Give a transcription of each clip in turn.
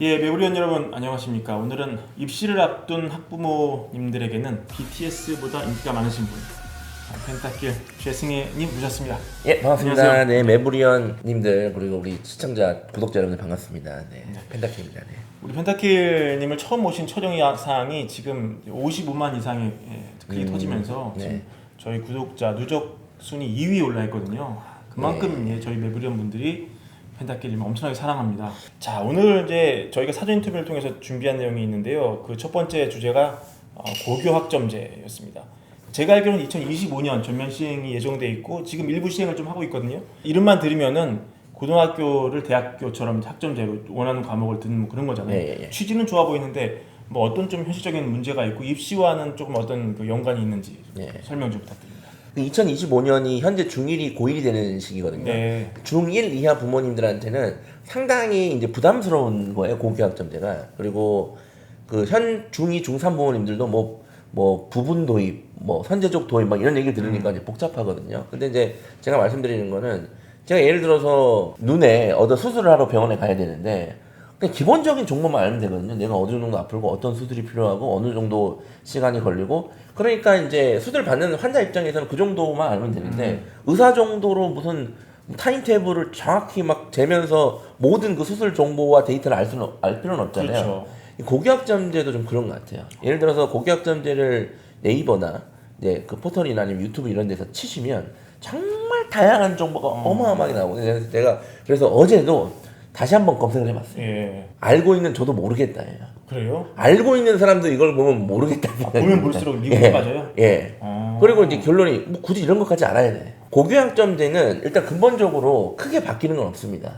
예, 매부리원 여러분 안녕하십니까. 오늘은 입시를 앞둔 학부모님들에게는 BTS보다 인기가 많으신 분, 펜타킬 최승혜님 모셨습니다. 예, 반갑습니다. 안녕하세요. 네, 매부리원님들 그리고 우리 시청자, 구독자 여러분들 반갑습니다. 네, 펜타킬입니다. 네. 우리 펜타킬님을 처음 모신 촬영 사항이 지금 55만 이상이 크게 터지면서 네. 지금 저희 구독자 누적 순위 2위에 올라 있거든요. 그만큼 네. 저희 매부리원 분들이 펜타킬님을 엄청나게 사랑합니다. 자, 오늘 이제 저희가 사전 인터뷰를 통해서 준비한 내용이 있는데요. 그 첫 번째 주제가 고교 학점제였습니다. 제가 알기로는 2025년 전면 시행이 예정돼 있고 지금 일부 시행을 좀 하고 있거든요. 이름만 들으면은 고등학교를 대학교처럼 학점제로 원하는 과목을 듣는 뭐 그런 거잖아요. 네. 취지는 좋아 보이는데 뭐 어떤 좀 현실적인 문제가 있고 입시와는 조금 어떤 그 연관이 있는지 네. 설명 좀 부탁드립니다. 2025년이 현재 중1이 고1이 되는 시기거든요. 네. 중1 이하 부모님들한테는 상당히 이제 부담스러운 거예요, 고교 학점제가. 그리고 그 현 중2, 중3 부모님들도 뭐 부분 도입, 뭐 선제적 도입 막 이런 얘기를 들으니까 이제 복잡하거든요. 근데 이제 제가 말씀드리는 거는 제가 예를 들어서 눈에 수술을 하러 병원에 가야 되는데 그냥 기본적인 정보만 알면 되거든요. 내가 어느 정도 아프고 어떤 수술이 필요하고 어느 정도 시간이 걸리고 그러니까 이제 수술 받는 환자 입장에서는 그 정도만 알면 되는데 의사 정도로 무슨 타임테이블을 정확히 막 재면서 모든 그 수술 정보와 데이터를 알 필요는 없잖아요. 그렇죠. 고교학점제도 좀 그런 것 같아요. 예를 들어서 고교학점제를 네이버나 이제 그 포털이나 아니면 유튜브 이런 데서 치시면 정말 다양한 정보가 어마어마하게 나오거든요. 그래서 어제도 다시 한번 검색을 해봤어요. 예. 알고 있는 저도 모르겠다예요. 그래요? 알고 있는 사람도 이걸 보면 모르겠다. 보면 볼수록 미국에 빠져요? 예. 그리고 이제 결론이 뭐 굳이 이런 것까지 알아야 돼. 고교학점제는 일단 근본적으로 크게 바뀌는 건 없습니다.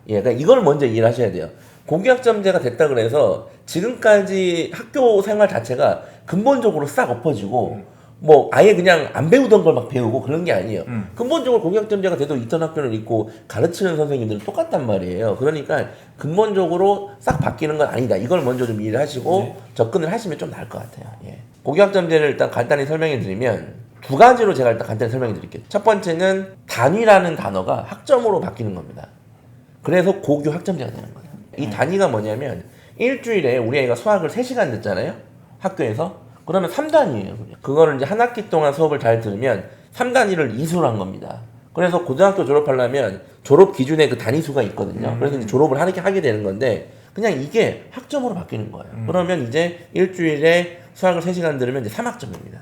예, 그러니까 이걸 먼저 이해를 하셔야 돼요. 고교학점제가 됐다 그래서 지금까지 학교 생활 자체가 근본적으로 싹 엎어지고 뭐 아예 그냥 안 배우던 걸 막 배우고 그런 게 아니에요. 근본적으로 고교학점제가 돼도 있던 학교는 있고 가르치는 선생님들은 똑같단 말이에요. 그러니까 근본적으로 싹 바뀌는 건 아니다. 이걸 먼저 좀 이해를 하시고 접근을 하시면 좀 나을 것 같아요. 예. 고교학점제를 일단 간단히 설명해 드리면 두 가지로 제가 일단 간단히 설명해 드릴게요. 첫 번째는 단위라는 단어가 학점으로 바뀌는 겁니다. 그래서 고교 학점제가 되는 거예요. 이 단위가 뭐냐면 일주일에 우리 애가 수학을 3시간 듣잖아요. 학교에서. 그러면 3단위예요. 그거를 이제 한 학기 동안 수업을 잘 들으면 3단위를 이수를 한 겁니다. 그래서 고등학교 졸업하려면 졸업 기준에 그 단위수가 있거든요. 그래서 이제 졸업을 하게 되는 건데 그냥 이게 학점으로 바뀌는 거예요. 그러면 이제 일주일에 수학을 3시간 들으면 이제 3학점입니다.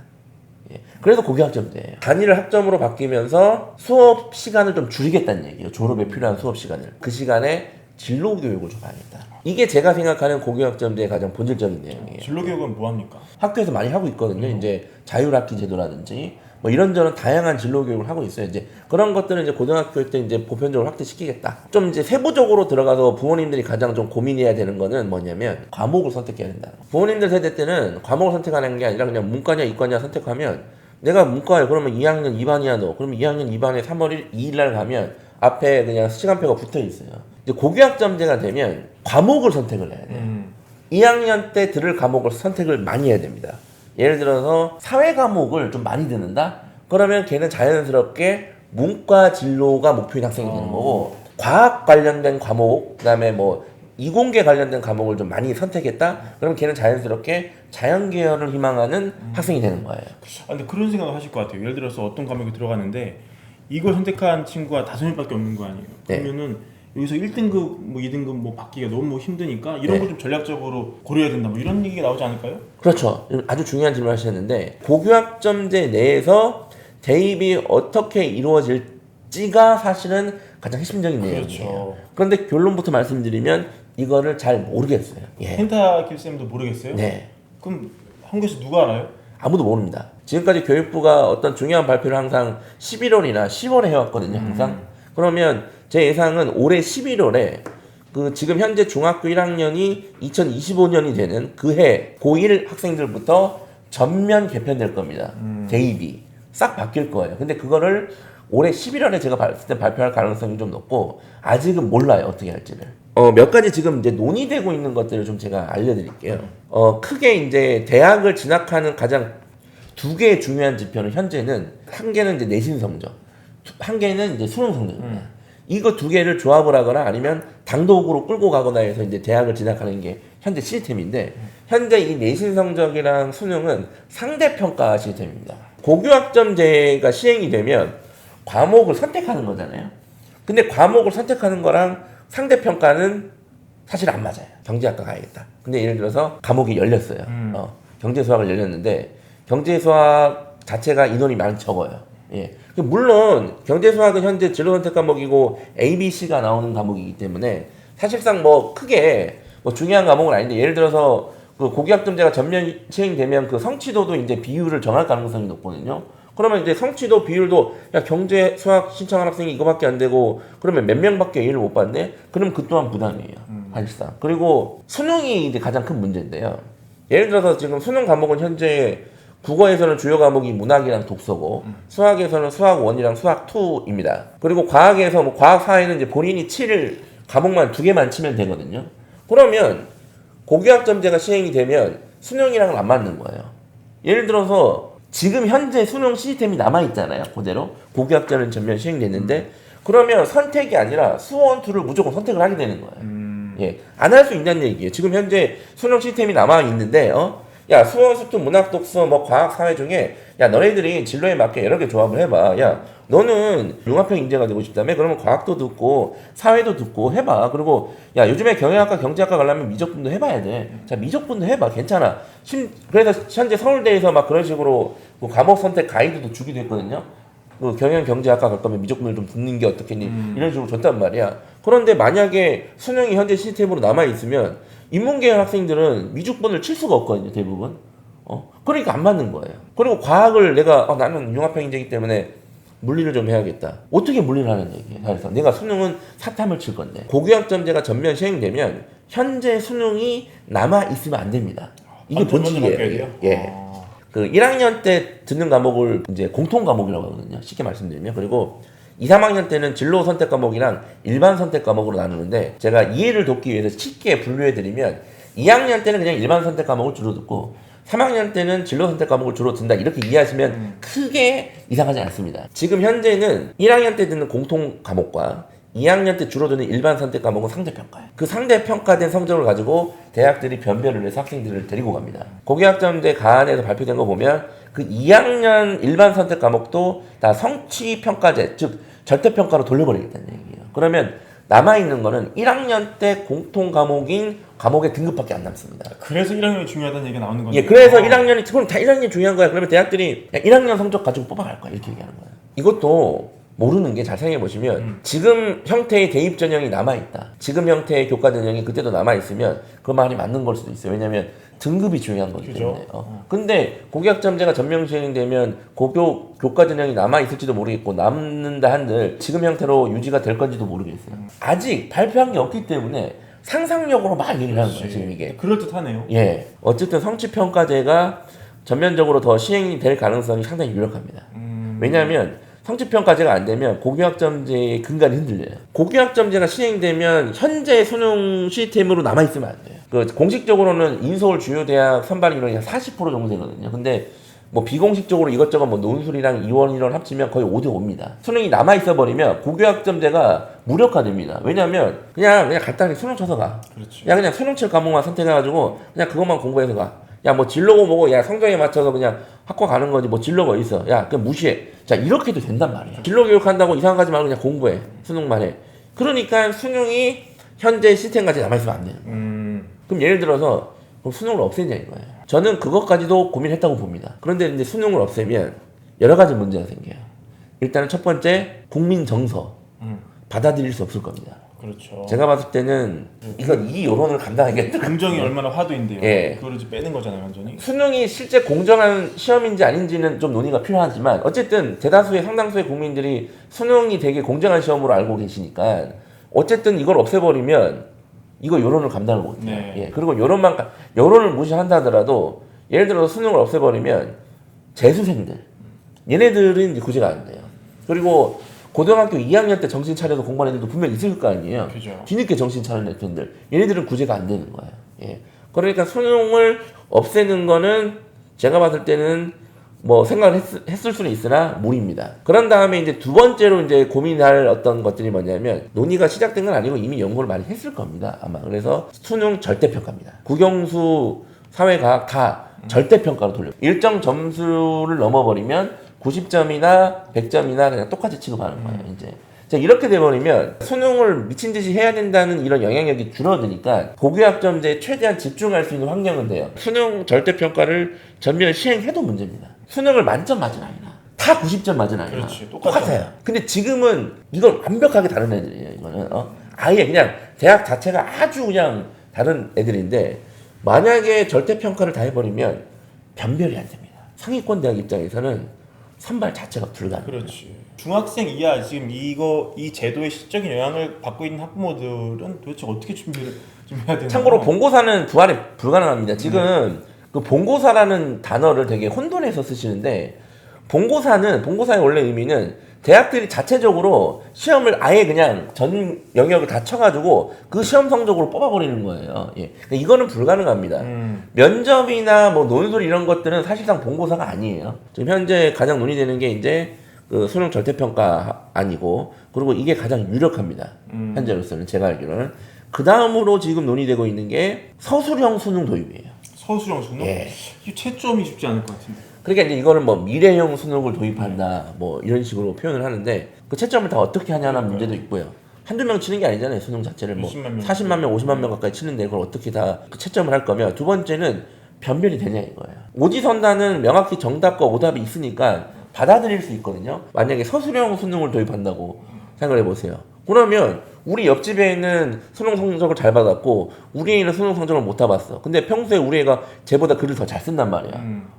예. 그래서 고교학점제예요. 단위를 학점으로 바뀌면서 수업 시간을 좀 줄이겠다는 얘기예요. 졸업에 필요한 수업 시간을. 그 시간에 진로 교육을 좀 하겠다. 이게 제가 생각하는 고교학점제의 가장 본질적인 내용이에요. 진로 교육은 뭐 합니까? 학교에서 많이 하고 있거든요. 이제 자율학기 제도라든지 뭐 이런저런 다양한 진로 교육을 하고 있어요. 이제 그런 것들은 이제 고등학교 때 이제 보편적으로 확대시키겠다. 좀 이제 세부적으로 들어가서 부모님들이 가장 좀 고민해야 되는 거는 뭐냐면 과목을 선택해야 된다. 부모님들 세대 때는 과목을 선택하는 게 아니라 그냥 문과냐 이과냐 선택하면 내가 문과에 그러면 2학년 2반이야 너. 그러면 2학년 2반에 3월 2일 날 가면 앞에 그냥 시간표가 붙어 있어요. 이제 고교학점제가 되면 과목을 선택을 해야 돼요. 2학년 때 들을 과목을 선택을 많이 해야 됩니다. 예를 들어서 사회 과목을 좀 많이 듣는다? 그러면 걔는 자연스럽게 문과 진로가 목표인 학생이 되는 거고 과학 관련된 과목, 그다음에 뭐 이공계 관련된 과목을 좀 많이 선택했다? 그럼 걔는 자연스럽게 자연계열을 희망하는 학생이 되는 거예요. 근데 그런 생각을 하실 것 같아요. 예를 들어서 어떤 과목이 들어가는데 이걸 선택한 친구가 5명밖에 없는 거 아니에요. 그러면은 여기서 1등급, 뭐 2등급 뭐 받기가 너무 힘드니까 이런 거 좀 전략적으로 고려해야 된다. 뭐 이런 얘기가 나오지 않을까요? 그렇죠. 아주 중요한 질문을 하셨는데 고교학점제 내에서 대입이 어떻게 이루어질지가 사실은 가장 핵심적인 내용이에요. 그렇죠. 그런데 결론부터 말씀드리면 이거를 잘 모르겠어요. 예. 펜타킬 쌤도 모르겠어요? 네. 그럼 한국에서 누가 알아요? 아무도 모릅니다. 지금까지 교육부가 어떤 중요한 발표를 항상 11월이나 10월에 해왔거든요. 항상. 그러면 제 예상은 올해 11월에 그 지금 현재 중학교 1학년이 2025년이 되는 그 해 고1 학생들부터 전면 개편될 겁니다. 대입이 싹 바뀔 거예요. 근데 그거를 올해 11월에 제가 봤을 때 발표할 가능성이 좀 높고 아직은 몰라요. 어떻게 할지를. 몇 가지 지금 이제 논의되고 있는 것들을 좀 제가 알려드릴게요. 크게 이제 대학을 진학하는 가장 두 개의 중요한 지표는 현재는 한 개는 이제 내신 성적, 한 개는 이제 수능 성적입니다. 이거 두 개를 조합을 하거나 아니면 당독으로 끌고 가거나 해서 이제 대학을 진학하는 게 현재 시스템인데 현재 이 내신 성적이랑 수능은 상대평가 시스템입니다. 고교학점제가 시행이 되면 과목을 선택하는 거잖아요. 근데 과목을 선택하는 거랑 상대평가는 사실 안 맞아요. 경제학과 가야겠다. 근데 예를 들어서 과목이 열렸어요. 경제수학을 열렸는데 경제수학 자체가 인원이 많이 적어요. 예. 물론 경제수학은 현재 진로선택 과목이고 A, B, C가 나오는 과목이기 때문에 사실상 뭐 크게 뭐 중요한 과목은 아닌데 예를 들어서 그 고교학점제가 전면 시행되면 그 성취도도 이제 비율을 정할 가능성이 높거든요. 그러면 이제 성취도 비율도 야 경제 수학 신청한 학생이 이거밖에 안 되고 그러면 몇 명밖에 A를 못 받네? 그럼 그 또한 부담이에요. 사실상. 그리고 수능이 이제 가장 큰 문제인데요. 예를 들어서 지금 수능 과목은 현재 국어에서는 주요 과목이 문학이랑 독서고 수학에서는 수학 1이랑 수학 2입니다. 그리고 과학에서 뭐 과학 사회는 이제 본인이 칠 과목만 2개만 치면 되거든요. 그러면 고교학점제가 시행이 되면 수능이랑은 안 맞는 거예요. 예를 들어서 지금 현재 수능 시스템이 남아있잖아요. 그대로 고교학점은 전면 시행됐는데 그러면 선택이 아니라 수원 2를 무조건 선택을 하게 되는 거예요. 예, 안 할 수 있다는 얘기예요. 지금 현재 수능 시스템이 남아있는데 야 수원, 수투, 문학, 독서, 뭐 과학, 사회 중에 야 너네들이 진로에 맞게 여러 개 조합을 해봐. 야 너는 융합형 인재가 되고 싶다며? 그러면 과학도 듣고 사회도 듣고 해봐. 그리고 야 요즘에 경영학과, 경제학과 가려면 미적분도 해봐야 돼. 자 미적분도 해봐. 괜찮아. 그래서 현재 서울대에서 막 그런 식으로 그 과목 선택 가이드도 주기도 했거든요. 그 경영 경제학과 갈 거면 미적분을 좀 듣는 게 어떻겠니? 이런 식으로 줬단 말이야. 그런데 만약에 수능이 현재 시스템으로 남아 있으면 인문계열 학생들은 미적분을 칠 수가 없거든요, 대부분. 그러니까 안 맞는 거예요. 그리고 과학을 내가 나는 융합형 인재이기 때문에 물리를 좀 해야겠다. 어떻게 물리를 하는 얘기예요? 그래서 내가 수능은 사탐을 칠 건데 고교학점제가 전면 시행되면 현재 수능이 남아 있으면 안 됩니다. 이게 본질이에요. 예. 그 1학년 때 듣는 과목을 이제 공통 과목이라고 하거든요. 쉽게 말씀드리면. 그리고 2, 3학년 때는 진로 선택 과목이랑 일반 선택 과목으로 나누는데 제가 이해를 돕기 위해서 쉽게 분류해드리면 2학년 때는 그냥 일반 선택 과목을 주로 듣고 3학년 때는 진로 선택 과목을 주로 든다 이렇게 이해하시면 크게 이상하지 않습니다. 지금 현재는 1학년 때 듣는 공통 과목과 2학년 때 주로 듣는 일반 선택 과목은 상대평가예요. 그 상대평가된 성적을 가지고 대학들이 변별을 해서 학생들을 데리고 갑니다. 고교학점제 가안에서 발표된 거 보면 그 2학년 일반 선택 과목도 다 성취평가제, 즉 절대평가로 돌려버리겠다는 얘기예요. 그러면 남아있는 거는 1학년 때 공통 과목인 과목의 등급밖에 안 남습니다. 그래서 1학년이 중요하다는 얘기가 나오는 거죠. 예, 그래서 1학년이, 그럼 다 1학년이 중요한 거야. 그러면 대학들이 1학년 성적 가지고 뽑아갈 거야. 이렇게 얘기하는 거예요. 이것도 모르는 게 잘 생각해 보시면 지금 형태의 대입 전형이 남아있다. 지금 형태의 교과 전형이 그때도 남아있으면 그 말이 맞는 걸 수도 있어요. 왜냐면 등급이 중요한 거기 때문에. 근데 고교학점제가 전면 시행되면 고교 교과 전형이 남아있을지도 모르겠고 남는다 한들 지금 형태로 유지가 될 건지도 모르겠어요. 아직 발표한 게 없기 때문에 상상력으로 막 얘기를 하는 거예요. 지금 이게. 그럴듯하네요. 예. 어쨌든 성취평가제가 전면적으로 더 시행이 될 가능성이 상당히 유력합니다. 왜냐하면 성취평가제가 안 되면 고교학점제의 근간이 흔들려요. 고교학점제가 시행되면 현재 수능 시스템으로 남아있으면 안 돼요. 그 공식적으로는 인서울 주요 대학 선발 인원이 한 40% 정도 되거든요. 근데 뭐 비공식적으로 이것저것 뭐 논술이랑 이원 인원 합치면 거의 5대 5입니다. 수능이 남아있어 버리면 고교학점제가 무력화됩니다. 왜냐면 그냥 간단히 수능 쳐서 가. 그렇죠. 야 그냥 수능 칠 과목만 선택해가지고 그냥 그것만 공부해서 가. 야 뭐 진로고 뭐고 야 성적에 맞춰서 그냥 학과 가는 거지 뭐 진로가 있어. 야 그냥 무시해. 자 이렇게도 된단 말이야. 진로 교육한다고 이상 가지 말고 그냥 공부해. 수능만 해. 그러니까 수능이 현재 시스템까지 남아있으면 안 돼요. 그럼 예를 들어서 그럼 수능을 없애냐 이거예요. 저는 그것까지도 고민했다고 봅니다. 그런데 이제 수능을 없애면 여러 가지 문제가 생겨요. 일단은 첫 번째 국민 정서 받아들일 수 없을 겁니다. 그렇죠. 제가 봤을 때는 이 여론을 감당하겠다. 긍정이 얼마나 화두인데요. 예. 그걸 이제 빼는 거잖아요, 완전히. 수능이 실제 공정한 시험인지 아닌지는 좀 논의가 필요하지만 어쨌든 대다수의 상당수의 국민들이 수능이 되게 공정한 시험으로 알고 계시니까 어쨌든 이걸 없애버리면 이거 여론을 감당을 못해요. 네. 예. 그리고 여론을 무시한다 하더라도 예를 들어서 수능을 없애버리면 재수생들 얘네들은 이제 구제가 안 돼요. 그리고 고등학교 2학년 때 정신 차려서 공부하는 애들도 분명 있을 거 아니에요. 그죠. 뒤늦게 정신 차리는 애들 얘네들은 구제가 안 되는 거예요. 예. 그러니까 수능을 없애는 거는 제가 봤을 때는 뭐 생각을 했을 수는 있으나 무리입니다. 그런 다음에 이제 두 번째로 이제 고민할 어떤 것들이 뭐냐면 논의가 시작된 건 아니고 이미 연구를 많이 했을 겁니다. 아마. 그래서 수능 절대평가입니다. 국영수 사회과학 다 절대평가로 돌려. 일정 점수를 넘어버리면 90점이나 100점이나 그냥 똑같이 취급하는 거예요. 이제. 자, 이렇게 돼버리면 수능을 미친 듯이 해야 된다는 이런 영향력이 줄어드니까 고교학점제에 최대한 집중할 수 있는 환경은 돼요. 수능 절대평가를 전면 시행해도 문제입니다. 수능을 만점 맞은 아이나 다 90점 맞은 아이나 그렇지, 똑같아요. 근데 지금은 이건 완벽하게 다른 애들이에요. 이거는 아예 그냥 대학 자체가 아주 그냥 다른 애들인데 만약에 절대평가를 다 해버리면 변별이 안 됩니다. 상위권 대학 입장에서는 선발 자체가 불가능해요. 그렇지. 중학생 이하 지금 이 제도의 시적인 영향을 받고 있는 학부모들은 도대체 어떻게 준비를 좀 해야 되나? 참고로 본고사는 부활이 불가능합니다. 지금 그 본고사라는 단어를 되게 혼돈해서 쓰시는데 본고사의 원래 의미는 대학들이 자체적으로 시험을 아예 그냥 전 영역을 다 쳐가지고 그 시험 성적으로 뽑아버리는 거예요. 예. 근데 이거는 불가능합니다. 면접이나 뭐 논술 이런 것들은 사실상 본고사가 아니에요. 지금 현재 가장 논의되는 게 이제 그 수능 절대평가 아니고 그리고 이게 가장 유력합니다. 현재로서는 제가 알기로는. 그 다음으로 지금 논의되고 있는 게 서술형 수능 도입이에요. 서술형 수능? 예. 이 채점이 쉽지 않을 것 같은데. 그러니까 이제 이거는 뭐 미래형 수능을 도입한다 뭐 이런 식으로 표현을 하는데 그 채점을 다 어떻게 하냐는 문제도 있고요. 한두 명 치는 게 아니잖아요. 수능 자체를 뭐 40만 명, 50만 명 가까이 치는데 그걸 어떻게 다 그 채점을 할 거면 두 번째는 변별이 되냐 이거예요. 오지선다는 명확히 정답과 오답이 있으니까 받아들일 수 있거든요. 만약에 서술형 수능을 도입한다고 생각해 보세요. 그러면 우리 옆집에 있는 수능 성적을 잘 받았고 우리 애는 수능 성적을 못 타봤어. 근데 평소에 우리 애가 쟤보다 글을 더 잘 쓴단 말이야.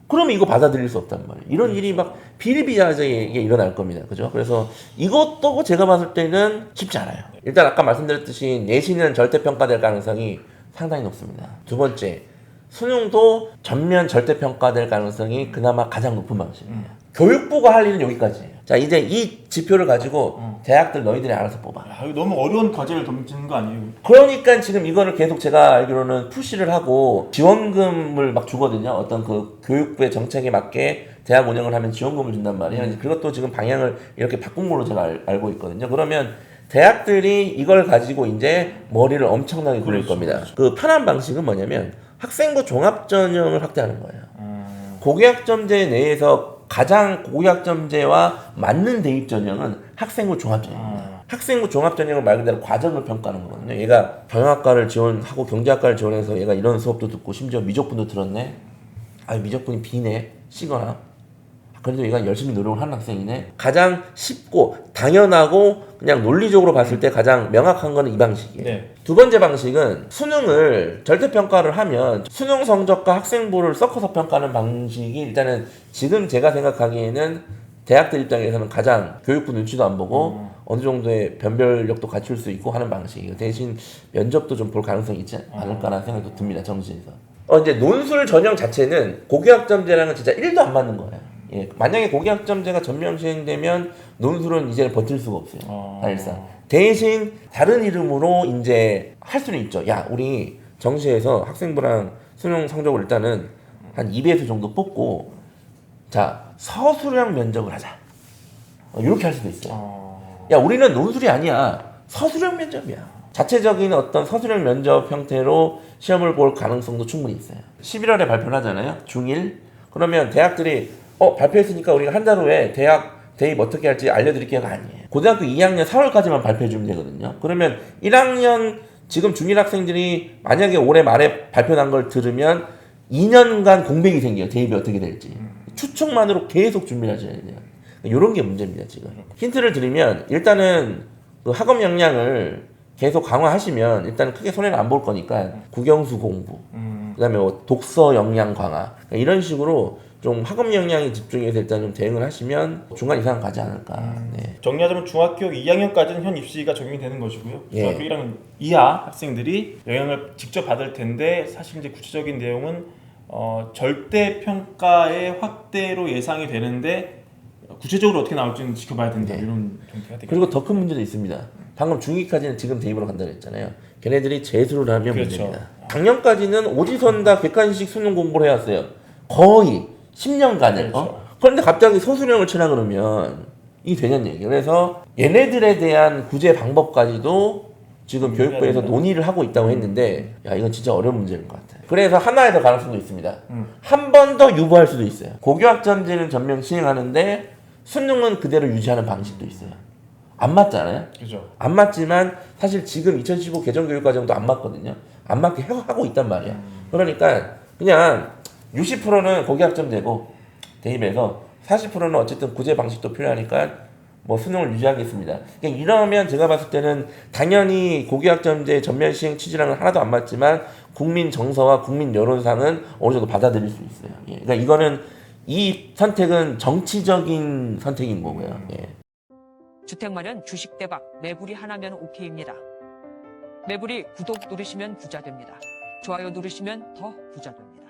그러면 이거 받아들일 수 없단 말이에요. 이런 일이 막 비일비재하게 일어날 겁니다. 그죠? 그래서 이것도 제가 봤을 때는 쉽지 않아요. 일단 아까 말씀드렸듯이 내신은 절대평가될 가능성이 상당히 높습니다. 두 번째, 수능도 전면 절대평가될 가능성이 그나마 가장 높은 방식이에요. 교육부가 할 일은 여기까지예요. 자, 이제 이 지표를 가지고 대학들 너희들이 알아서 뽑아. 야, 이거 너무 어려운 과제를 던지는 거 아니에요? 그러니까 지금 이거를 계속 제가 알기로는 푸시를 하고 지원금을 막 주거든요. 어떤 그 교육부의 정책에 맞게 대학 운영을 하면 지원금을 준단 말이에요. 그것도 지금 방향을 이렇게 바꾼 걸로 제가 알고 있거든요. 그러면 대학들이 이걸 가지고 이제 머리를 엄청나게 굴릴 겁니다. 그 편한 방식은 뭐냐면 학생부 종합전형을 확대하는 거예요. 고교학점제 내에서 가장 고교학점제와 맞는 대입 전형은 학생부 종합전형입니다. 학생부 종합전형은 말 그대로 과정을 평가하는 거거든요. 얘가 경영학과를 지원하고 경제학과를 지원해서 얘가 이런 수업도 듣고 심지어 미적분도 들었네. 아, 미적분이 B네, C거나. 그래도 얘가 열심히 노력을 하는 학생이네. 가장 쉽고 당연하고 그냥 논리적으로 봤을 때 가장 명확한 거는 이 방식이에요. 네. 두 번째 방식은 수능을 절대평가를 하면 수능 성적과 학생부를 섞어서 평가하는 방식이 일단은 지금 제가 생각하기에는 대학들 입장에서는 가장 교육부 눈치도 안 보고 어느 정도의 변별력도 갖출 수 있고 하는 방식이에요. 대신 면접도 좀 볼 가능성이 있지 않을까라는 생각도 듭니다. 정시에서. 이제 논술 전형 자체는 고교학점제랑은 진짜 1도 안 맞는 거예요. 예, 만약에 고교학점제가 전면 시행되면 논술은 이제는 버틸 수가 없어요. 사실상. 대신 다른 이름으로 이제 할 수는 있죠. 야, 우리 정시에서 학생부랑 수능 성적을 일단은 한 2배수 정도 뽑고 자, 서술형 면접을 하자. 이렇게 할 수도 있어요. 야, 우리는 논술이 아니야. 서술형 면접이야. 자체적인 어떤 서술형 면접 형태로 시험을 볼 가능성도 충분히 있어요. 11월에 발표를 하잖아요. 중1. 그러면 대학들이 발표했으니까 우리가 한 달 후에 대입 어떻게 할지 알려드릴게요가 아니에요. 고등학교 2학년 4월까지만 발표해주면 되거든요. 그러면 1학년 지금 중1 학생들이 만약에 올해 말에 발표 난 걸 들으면 2년간 공백이 생겨요. 대입이 어떻게 될지. 추측만으로 계속 준비를 하셔야 돼요. 이런 게 문제입니다. 지금. 힌트를 드리면 일단은 그 학업 역량을 계속 강화하시면 일단 크게 손해를 안 볼 거니까 국영수 공부, 그다음에 뭐 독서 역량 강화 이런 식으로 좀 학업 역량에 집중해서 일단 좀 대응을 하시면 중간 이상 가지 않을까. 네. 정리하자면 중학교 2학년까지는 현 입시가 적용이 되는 것이고요. 예. 중학교 1학년 이하 학생들이 영향을 직접 받을 텐데 사실 이제 구체적인 내용은 절대 평가의 확대로 예상이 되는데 구체적으로 어떻게 나올지는 지켜봐야 된다. 네. 이런 정도가 되겠죠. 그리고 더 큰 문제도 있습니다. 방금 중2까지는 지금 대입으로 간다고 했잖아요. 걔네들이 재수를 하면 그렇죠. 문제입니다. 작년까지는 오지선다 객관식 수능 공부를 해왔어요. 거의 10년간을. 그렇죠. 그런데 갑자기 소수령을 치라 그러면 이게 되냐는 얘기예요. 그래서 얘네들에 대한 구제 방법까지도 지금 교육부에서 논의를 하고 있다고 했는데, 야, 이건 진짜 어려운 문제인 것 같아요. 그래서 하나의 더 가능성도 있습니다. 한 번 더 유보할 수도 있어요. 고교학점제는 전면 시행하는데 수능은 그대로 유지하는 방식도 있어요. 안 맞잖아요. 그죠. 안 맞지만 사실 지금 2015 개정교육과정도 안 맞거든요. 안 맞게 하고 있단 말이야. 그러니까 그냥 60%는 고교학점제고 대입해서 40%는 어쨌든 구제 방식도 필요하니까 뭐 수능을 유지하겠습니다. 그러니까 이러면 제가 봤을 때는 당연히 고교학점제 전면 시행 취지랑은 하나도 안 맞지만 국민 정서와 국민 여론상은 어느 정도 받아들일 수 있어요. 예. 그러니까 이거는 이 선택은 정치적인 선택인 거고요. 예. 주택 마련 주식 대박 매불이 하나면 오케이입니다. 매불이 구독 누르시면 부자 됩니다. 좋아요 누르시면 더 부자 됩니다.